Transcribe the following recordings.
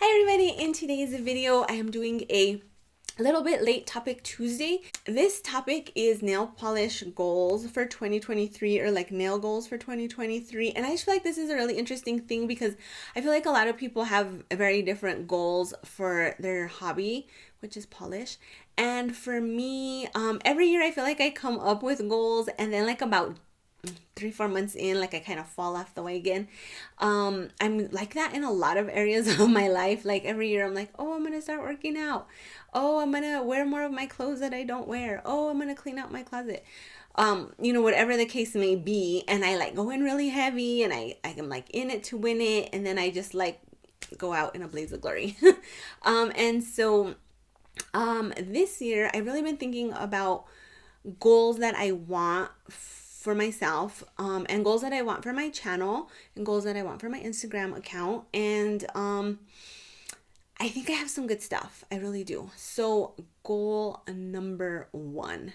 Hi everybody, in today's video I am doing a little bit late topic Tuesday. This topic is nail polish goals for 2023, or like nail goals for 2023, and I just feel like this is a really interesting thing because I feel like a lot of people have very different goals for their hobby, which is polish. And for me, every year I feel like I come up with goals, and then like about 3-4 months in, like I kind of fall off the wagon. I'm like that in a lot of areas of my life. Like every year I'm like, oh, I'm gonna start working out. Oh, I'm gonna wear more of my clothes that I don't wear. Oh, I'm gonna clean out my closet. Whatever the case may be. And I like go in really heavy, and I am like in it to win it, and then I just like go out in a blaze of glory. This year I've really been thinking about goals that I want for myself, and goals that I want for my channel, and goals that I want for my Instagram account. And I think I have some good stuff. I really do. So goal number 1,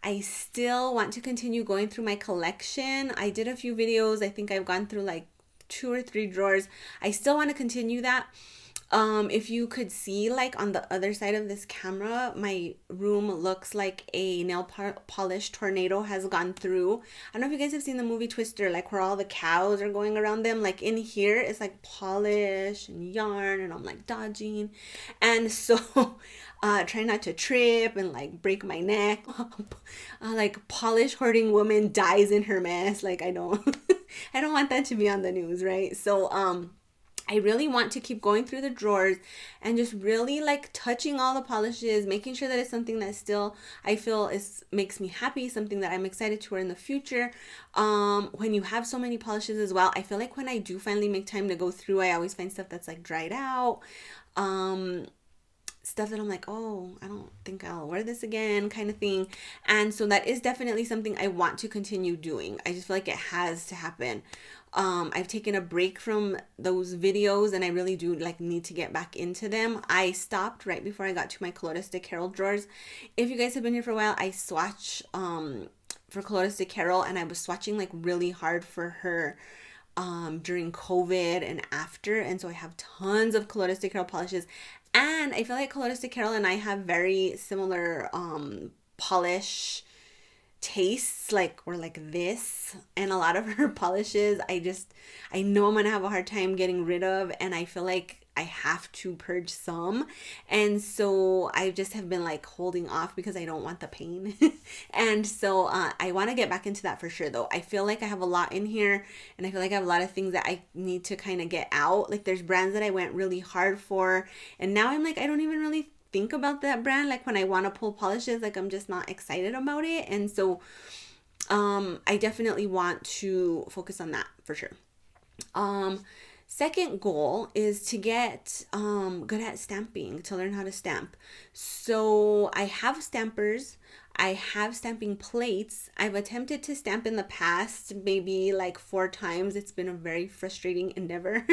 I still want to continue going through my collection. I did a few videos. I think I've gone through like 2 or 3 drawers. I still want to continue that. If you could see, like on the other side of this camera, my room looks like a nail polish tornado has gone through. I don't know if you guys have seen the movie Twister, like where all the cows are going around them. Like in here, it's like polish and yarn, and I'm like dodging. And so, trying not to trip and like break my neck. Like polish hoarding woman dies in her mess. Like I don't, I don't want that to be on the news, right? So, I really want to keep going through the drawers and just really like touching all the polishes, making sure that it's something that still I feel makes me happy, something that I'm excited to wear in the future. When you have so many polishes as well, I feel like when I do finally make time to go through, I always find stuff that's like dried out. Stuff that I'm like, oh, I don't think I'll wear this again, kind of thing. And so that is definitely something I want to continue doing. I just feel like it has to happen. I've taken a break from those videos, and I really do like need to get back into them. I stopped right before I got to my Colores de Carol drawers. If you guys have been here for a while, I swatch for Colores de Carol, and I was swatching like really hard for her during COVID and after, and so I have tons of Colores de Carol polishes, and I feel like Colores de Carol and I have very similar polish tastes, like or like this. And a lot of her polishes I know I'm gonna have a hard time getting rid of, and I feel like I have to purge some. And so I just have been like holding off because I don't want the pain. And so I want to get back into that for sure though. I feel like I have a lot in here, and I feel like I have a lot of things that I need to kind of get out. Like there's brands that I went really hard for, and now I'm like, I don't even really think about that brand. Like when I want to pull polishes, like I'm just not excited about it. And so I definitely want to focus on that for sure. Second goal is to get good at stamping, to learn how to stamp. So I have stampers. I have stamping plates. I've attempted to stamp in the past, maybe like 4 times. It's been a very frustrating endeavor.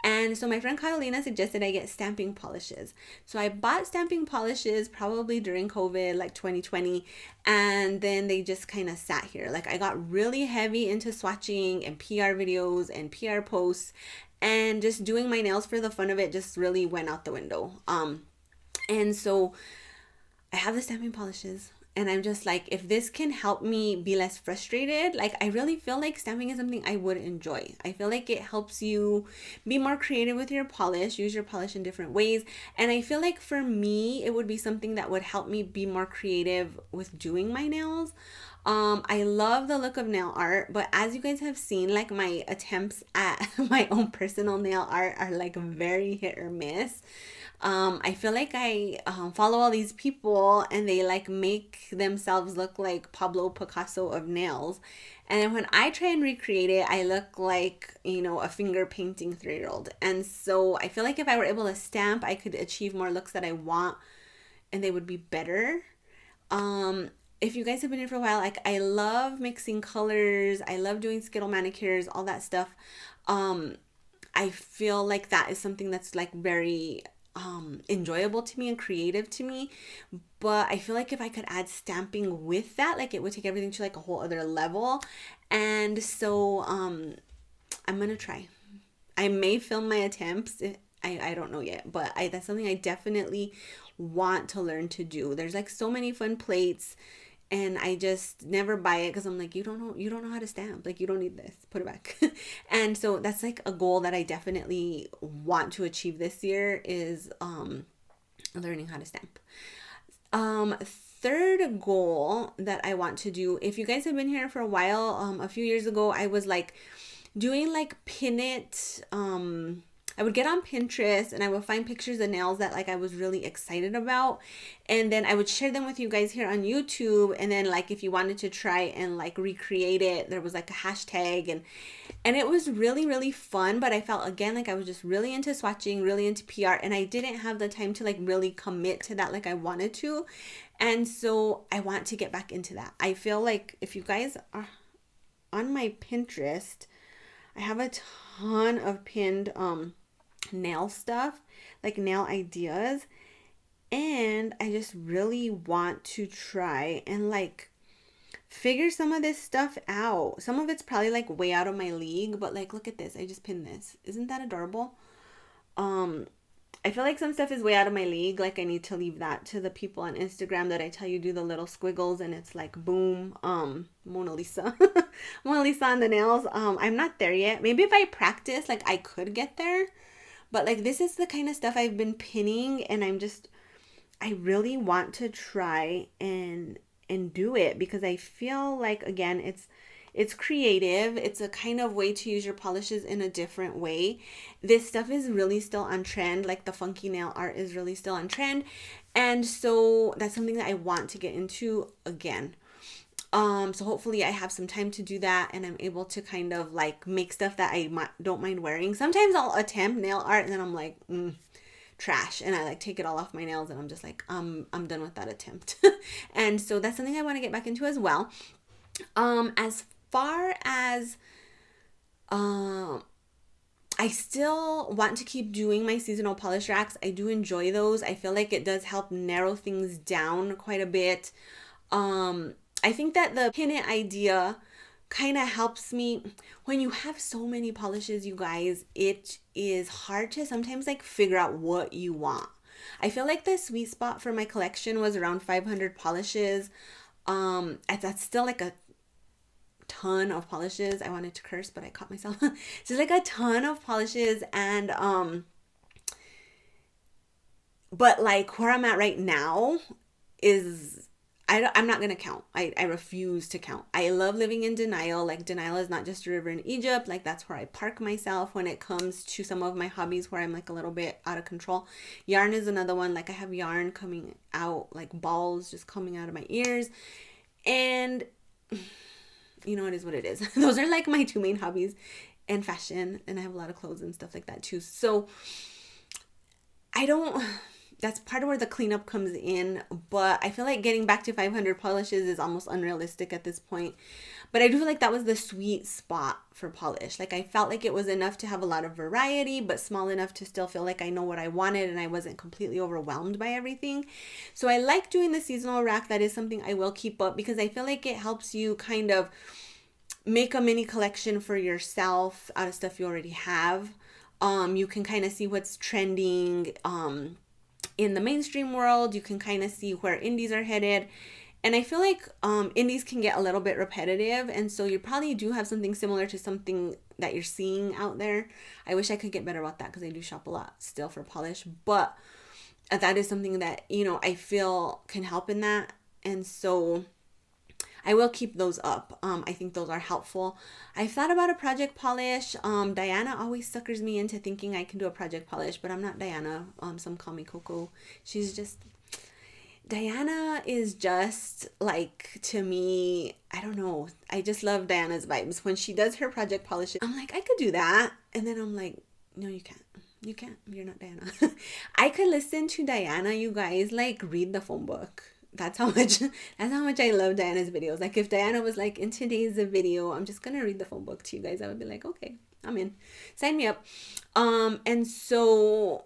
And so my friend Catalina suggested I get stamping polishes. So I bought stamping polishes probably during COVID, like 2020. And then they just kind of sat here. Like I got really heavy into swatching and PR videos and PR posts. And just doing my nails for the fun of it just really went out the window. And so I have the stamping polishes. And I'm just like, if this can help me be less frustrated, like I really feel like stamping is something I would enjoy. I feel like it helps you be more creative with your polish, use your polish in different ways. And I feel like for me, it would be something that would help me be more creative with doing my nails. I love the look of nail art, but as you guys have seen, like my attempts at my own personal nail art are like very hit or miss. I feel like I follow all these people, and they like make themselves look like Pablo Picasso of nails. And then when I try and recreate it, I look like, a finger painting 3-year-old. And so I feel like if I were able to stamp, I could achieve more looks that I want, and they would be better. If you guys have been here for a while, like I love mixing colors. I love doing Skittle manicures, all that stuff. I feel like that is something that's like very enjoyable to me and creative to me. But I feel like if I could add stamping with that, like it would take everything to like a whole other level. And so I'm gonna try. I may film my attempts I don't know yet, but that's something I definitely want to learn to do. There's like so many fun plates, and I just never buy it because I'm like, you don't know how to stamp. Like, you don't need this. Put it back. And so that's like a goal that I definitely want to achieve this year is learning how to stamp. Third goal that I want to do, if you guys have been here for a while, a few years ago, I was like doing like pin it. I would get on Pinterest and I would find pictures of nails that like I was really excited about, and then I would share them with you guys here on YouTube. And then like if you wanted to try and like recreate it, there was like a hashtag, and it was really really fun. But I felt again like I was just really into swatching, really into PR, and I didn't have the time to like really commit to that like I wanted to. And so I want to get back into that. I feel like if you guys are on my Pinterest, I have a ton of pinned nail stuff, like nail ideas, and I just really want to try and like figure some of this stuff out. Some of it's probably like way out of my league, but like look at this. I just pinned this. Isn't that adorable? I feel like some stuff is way out of my league. Like I need to leave that to the people on Instagram that I tell you do the little squiggles and it's like boom, Mona Lisa. Mona Lisa on the nails. I'm not there yet. Maybe if I practice, like I could get there. But like this is the kind of stuff I've been pinning, and I really want to try and do it because I feel like again it's creative. It's a kind of way to use your polishes in a different way. This stuff is really still on trend. Like the funky nail art is really still on trend. And so that's something that I want to get into again. So hopefully I have some time to do that, and I'm able to kind of like make stuff that I don't mind wearing. Sometimes I'll attempt nail art and then I'm like, trash, and I like take it all off my nails and I'm just like, I'm done with that attempt. And so that's something I want to get back into as well. As far as I still want to keep doing my seasonal polish racks. I do enjoy those. I feel like it does help narrow things down quite a bit. I think that the pin it idea kind of helps me when you have so many polishes, you guys. It is hard to sometimes like figure out what you want. I feel like the sweet spot for my collection was around 500 polishes. That's still like a ton of polishes. I wanted to curse, but I caught myself. So like a ton of polishes, and but like where I'm at right now is I'm not going to count. I refuse to count. I love living in denial. Like denial is not just a river in Egypt. Like that's where I park myself when it comes to some of my hobbies where I'm like a little bit out of control. Yarn is another one. Like I have yarn coming out, like balls just coming out of my ears. And you know, it is what it is. Those are like my two main hobbies, and fashion. And I have a lot of clothes and stuff like that too. So that's part of where the cleanup comes in, but I feel like getting back to 500 polishes is almost unrealistic at this point. But I do feel like that was the sweet spot for polish. Like I felt like it was enough to have a lot of variety, but small enough to still feel like I know what I wanted and I wasn't completely overwhelmed by everything. So I like doing the seasonal rack. That is something I will keep up because I feel like it helps you kind of make a mini collection for yourself out of stuff you already have. You can kind of see what's trending, in the mainstream world. You can kind of see where indies are headed, and I feel like indies can get a little bit repetitive, and so you probably do have something similar to something that you're seeing out there. I wish I could get better about that because I do shop a lot still for polish, but that is something that, you know, I feel can help in that, and so I will keep those up. I think those are helpful. I've thought about a project polish. Diana always suckers me into thinking I can do a project polish, but I'm not Diana. Some call me Coco. Diana is just like, to me, I don't know. I just love Diana's vibes. When she does her project polish, I'm like, I could do that. And then I'm like, no, you can't. You can't. You're not Diana. I could listen to Diana, you guys, like read the phone book. That's how much I love Diana's videos. Like if Diana was like, in today's video, I'm just gonna read the phone book to you guys, I would be like, okay, I'm in. Sign me up. And so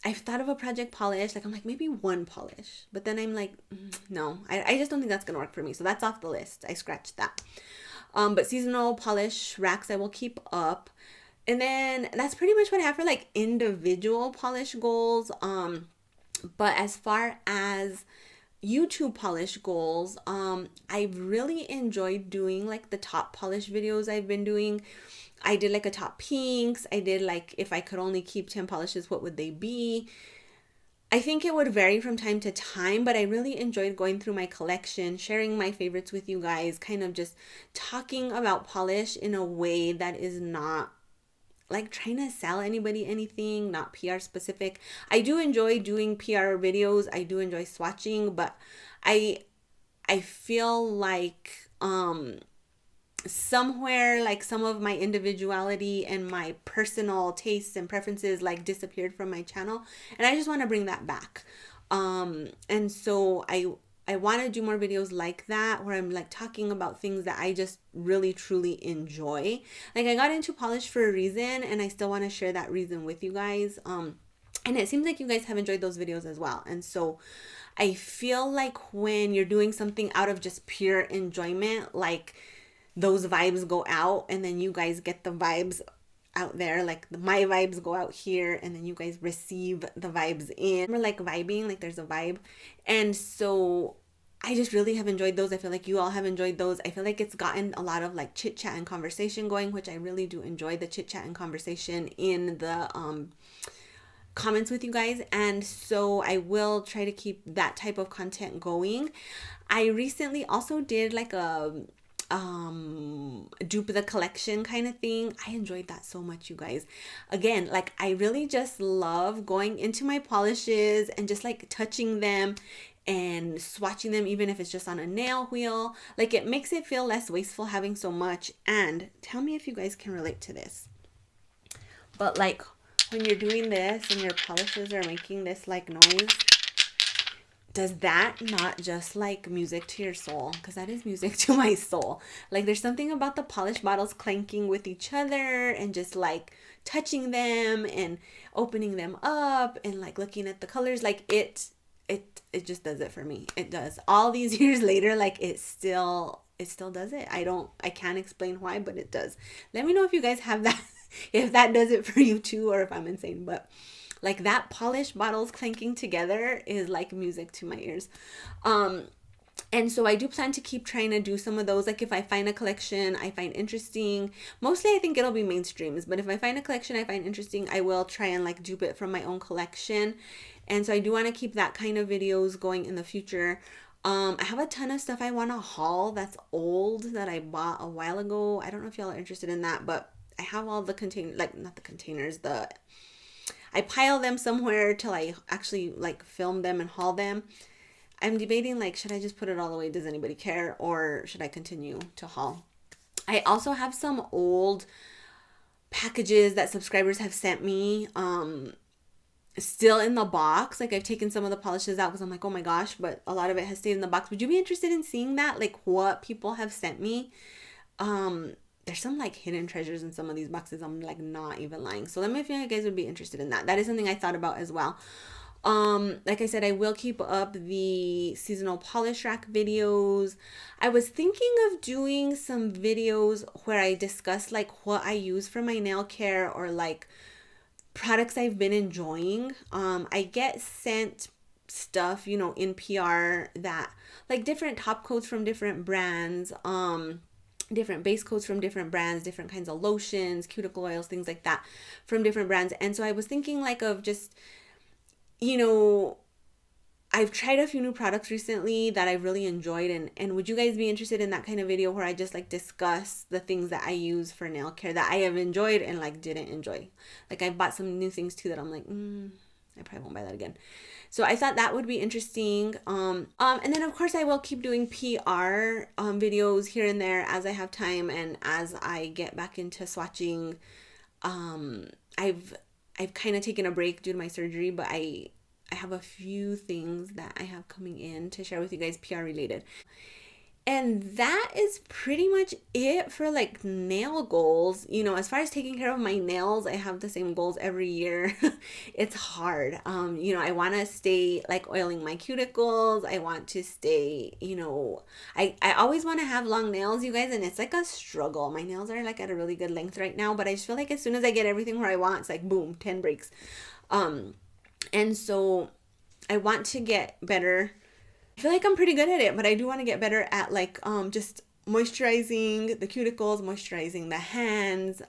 I've thought of a project polish. Like I'm like, maybe one polish. But then I'm like, no, I just don't think that's gonna work for me. So that's off the list. I scratched that. But seasonal polish racks I will keep up. And then that's pretty much what I have for like individual polish goals. But as far as YouTube polish goals, I've really enjoyed doing like the top polish videos I've been doing. I did like a top pinks. I did like, if I could only keep 10 polishes, what would they be? I think it would vary from time to time, but I really enjoyed going through my collection, sharing my favorites with you guys, kind of just talking about polish in a way that is not like trying to sell anybody anything, not PR specific. I do enjoy doing PR videos. I do enjoy swatching, but I I feel like somewhere like some of my individuality and my personal tastes and preferences like disappeared from my channel, and I just want to bring that back. And so I want to do more videos like that where I'm like talking about things that I just really truly enjoy. Like I got into polish for a reason, and I still want to share that reason with you guys. And it seems like you guys have enjoyed those videos as well. And so I feel like when you're doing something out of just pure enjoyment, like those vibes go out and then you guys get the vibes out there. Like my vibes go out here and then you guys receive the vibes in. We're like vibing, like there's a vibe. And so I just really have enjoyed those. I feel like you all have enjoyed those. I feel like it's gotten a lot of like chit chat and conversation going, which I really do enjoy the chit chat and conversation in the comments with you guys. And so I will try to keep that type of content going. I recently also did like a dupe the collection kind of thing. I enjoyed that so much, you guys. Again, like I really just love going into my polishes and just like touching them and swatching them, even if it's just on a nail wheel. Like it makes it feel less wasteful having so much. And tell me if you guys can relate to this, but like when you're doing this and your polishes are making this like noise, does that not just like music to your soul? Because that is music to my soul. Like there's something about the polish bottles clanking with each other and just like touching them and opening them up and like looking at the colors. Like it just does it for me. It does. All these years later, like it still does it. I can't explain why, but it does. Let me know if you guys have that, if that does it for you too, or if I'm insane. But like that polish bottles clanking together is like music to my ears. And so I do plan to keep trying to do some of those. Like if I find a collection I find interesting, mostly I think it'll be mainstreams, but if I find a collection I find interesting, I will try and like dupe it from my own collection. And so I do want to keep that kind of videos going in the future. I have a ton of stuff I want to haul that's old that I bought a while ago. I don't know if y'all are interested in that, but I have all the like not the containers, I pile them somewhere till I actually like film them and haul them. I'm debating like, should I just put it all away? Does anybody care? Or should I continue to haul? I also have some old packages that subscribers have sent me still in the box. Like I've taken some of the polishes out because I'm like, oh my gosh, but a lot of it has stayed in the box. Would you be interested in seeing that? Like what people have sent me? There's some like hidden treasures in some of these boxes. I'm like not even lying. So let me know if you guys would be interested in that. That is something I thought about as well. Like I said, I will keep up the seasonal polish rack videos. I was thinking of doing some videos where I discuss like what I use for my nail care or like products I've been enjoying. I get sent stuff, you know, in PR that like different top coats from different brands, different base coats from different brands, different kinds of lotions, cuticle oils, things like that from different brands. And so I was thinking like of just, you know, I've tried a few new products recently that I've really enjoyed, and would you guys be interested in that kind of video where I just like discuss the things that I use for nail care that I have enjoyed and like didn't enjoy? Like I bought some new things too that I'm like, I probably won't buy that again. So I thought that would be interesting. And then of course I will keep doing PR videos here and there as I have time and as I get back into swatching. I've kind of taken a break due to my surgery, but I have a few things that I have coming in to share with you guys PR related. And that is pretty much it for like nail goals. As far as taking care of my nails, I have the same goals every year. It's hard. I want to stay like oiling my cuticles. I want to stay, I always want to have long nails, you guys, and it's like a struggle. My nails are like at a really good length right now, but I just feel like as soon as I get everything where I want, it's like boom, 10 breaks. And so I want to get better. I feel like I'm pretty good at it, but I do want to get better at like just moisturizing the cuticles, moisturizing the hands,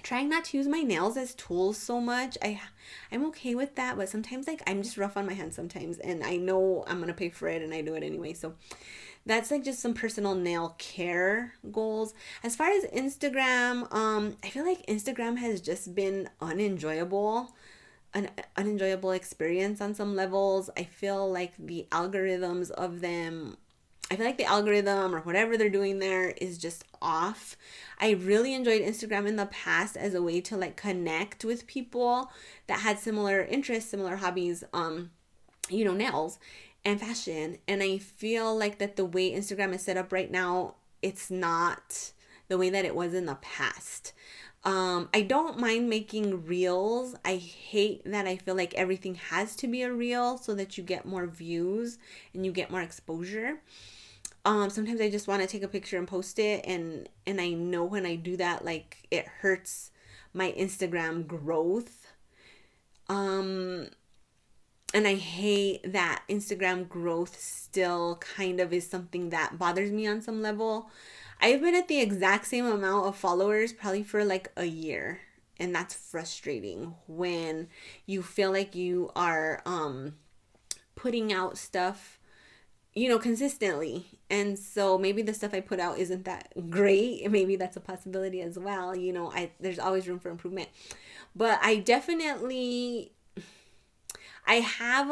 trying not to use my nails as tools so much. I'm okay with that, but sometimes like I'm just rough on my hands sometimes, and I know I'm gonna pay for it, and I do it anyway. So that's like just some personal nail care goals. As far as Instagram, I feel like Instagram has just been an unenjoyable experience on some levels. I feel like the algorithms of them, I feel like the algorithm or whatever they're doing there is just off. I really enjoyed Instagram in the past as a way to like connect with people that had similar interests, similar hobbies, nails and fashion. And I feel like that the way Instagram is set up right now, it's not the way that it was in the past. I don't mind making reels. I hate that I feel like everything has to be a reel so that you get more views and you get more exposure. Sometimes I just want to take a picture and post it, and I know when I do that, like it hurts my Instagram growth. And I hate that Instagram growth still kind of is something that bothers me on some level. I've been at the exact same amount of followers probably for like a year. And that's frustrating when you feel like you are putting out stuff, consistently. And so maybe the stuff I put out isn't that great. Maybe that's a possibility as well. There's always room for improvement. But I have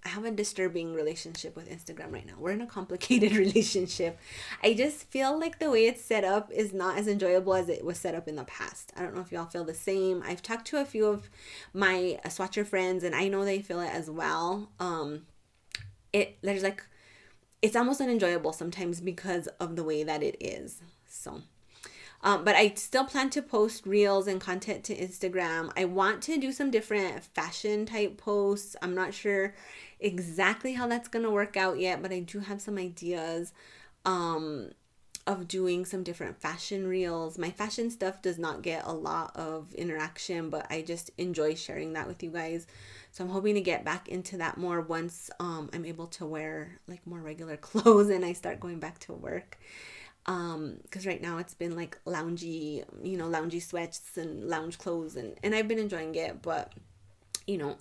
I have a disturbing relationship with Instagram right now. We're in a complicated relationship. I just feel like the way it's set up is not as enjoyable as it was set up in the past. I don't know if y'all feel the same. I've talked to a few of my swatcher friends, and I know they feel it as well. It's almost unenjoyable sometimes because of the way that it is. So but I still plan to post reels and content to Instagram. I want to do some different fashion type posts. I'm not sure exactly how that's going to work out yet, but I do have some ideas of doing some different fashion reels. My fashion stuff does not get a lot of interaction, but I just enjoy sharing that with you guys. So I'm hoping to get back into that more once I'm able to wear like more regular clothes and I start going back to work. Because right now it's been like loungy sweats and lounge clothes, and I've been enjoying it, but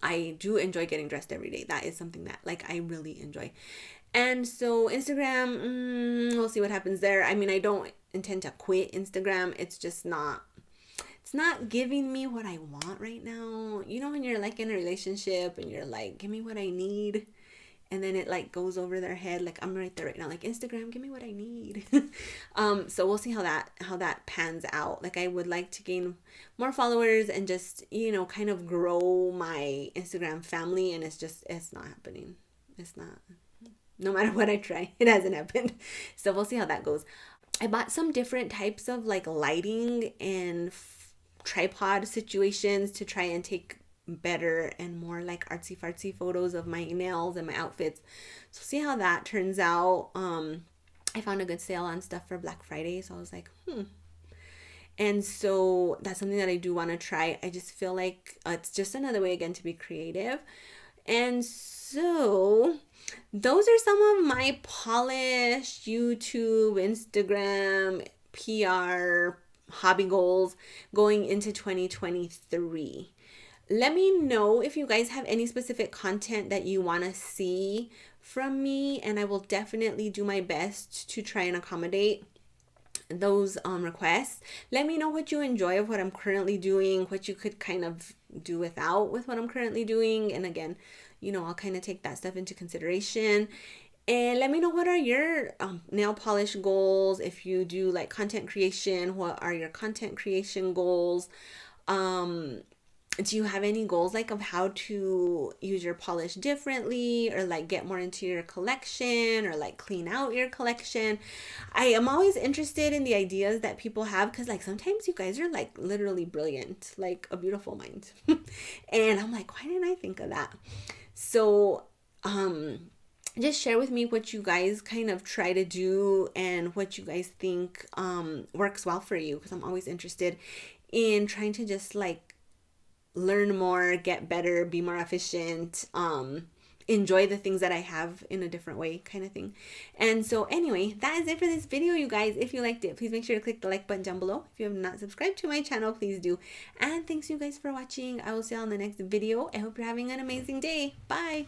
I do enjoy getting dressed every day. That is something that like I really enjoy. And so Instagram, we'll see what happens there. I mean, I don't intend to quit Instagram. It's not giving me what I want right now. When you're like in a relationship and you're like, give me what I need, and then it like goes over their head. Like I'm right there right now, like Instagram, give me what I need. So we'll see how that pans out. Like I would like to gain more followers and just kind of grow my Instagram family, and it's not happening. It's not. No matter what I try, it hasn't happened. So we'll see how that goes. I bought some different types of like lighting and tripod situations to try and take better and more like artsy fartsy photos of my nails and my outfits. So see how that turns out. I found a good sale on stuff for Black Friday, so I was like, and so that's something that I do want to try. I just feel like it's just another way again to be creative. And so those are some of my polished YouTube, Instagram, PR, hobby goals going into 2023. Let me know if you guys have any specific content that you want to see from me, and I will definitely do my best to try and accommodate those requests. Let me know what you enjoy of what I'm currently doing, what you could kind of do without with what I'm currently doing. And again, I'll kind of take that stuff into consideration. And let me know, what are your nail polish goals? If you do like content creation, what are your content creation goals? do you have any goals like of how to use your polish differently, or like get more into your collection, or like clean out your collection? I am always interested in the ideas that people have, because like sometimes you guys are like literally brilliant, like a beautiful mind. And I'm like, why didn't I think of that? So just share with me what you guys kind of try to do and what you guys think works well for you, because I'm always interested in trying to just like learn more, get better, be more efficient, enjoy the things that I have in a different way, kind of thing. And so anyway, that is it for this video, you guys. If you liked it, please make sure to click the like button down below. If you have not subscribed to my channel, please do. And thanks you guys for watching. I will see you on the next video. I hope you're having an amazing day. Bye.